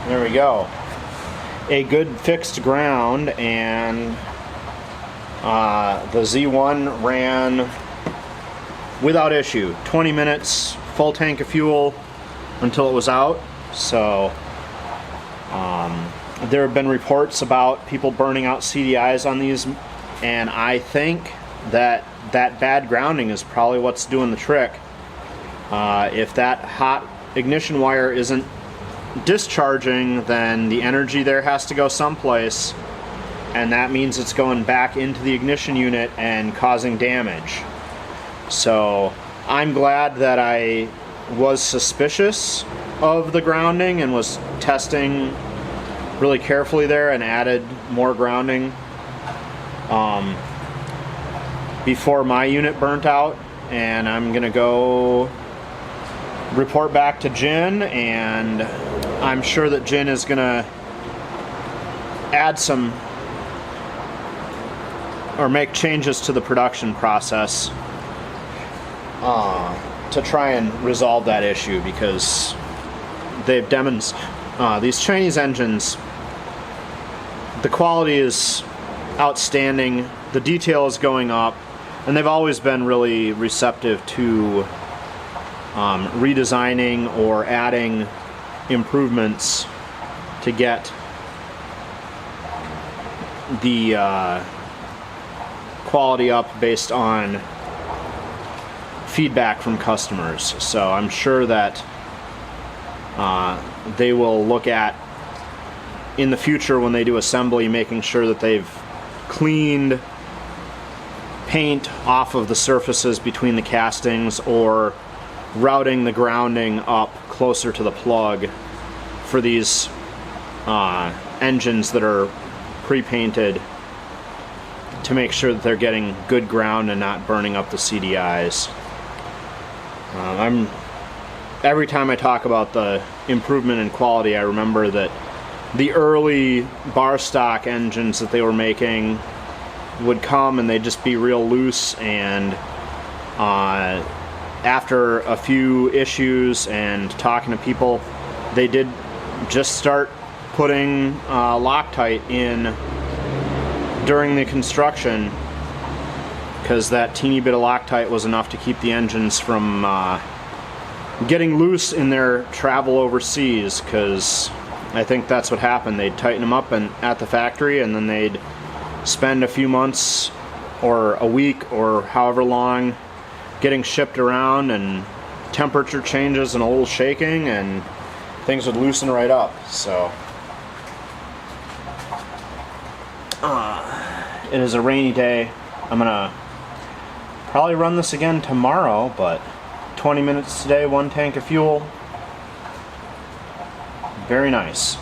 There we go. A good fixed ground, and the Z01 ran without issue. 20 minutes, full tank of fuel until it was out. So there have been reports about people burning out CDIs on these, and I think that bad grounding is probably what's doing the trick. If that hot ignition wire isn't discharging, then the energy there has to go someplace, and that means it's going back into the ignition unit and causing damage. So I'm glad that I was suspicious of the grounding and was testing really carefully there and added more grounding before my unit burnt out. And I'm gonna go report back to Jen, and I'm sure that Jen is gonna add some or make changes to the production process to try and resolve that issue, because they've demonstrated these Chinese engines, the quality is outstanding, the detail is going up, and they've always been really receptive to redesigning or adding improvements to get the quality up based on feedback from customers. So I'm sure that they will look at, in the future when they do assembly, making sure that they've cleaned paint off of the surfaces between the castings, or routing the grounding up closer to the plug for these engines that are pre-painted, to make sure that they're getting good ground and not burning up the CDIs. Every time I talk about the improvement in quality, I remember that the early bar stock engines that they were making would come and they'd just be real loose, and after a few issues and talking to people, they did just start putting Loctite in during the construction, because that teeny bit of Loctite was enough to keep the engines from getting loose in their travel overseas, because I think that's what happened. They'd tighten them up at the factory, and then they'd spend a few months or a week or however long getting shipped around, and temperature changes and a little shaking, and things would loosen right up. So it is a rainy day. I'm gonna probably run this again tomorrow, but 20 minutes today, 1 tank of fuel. Very nice.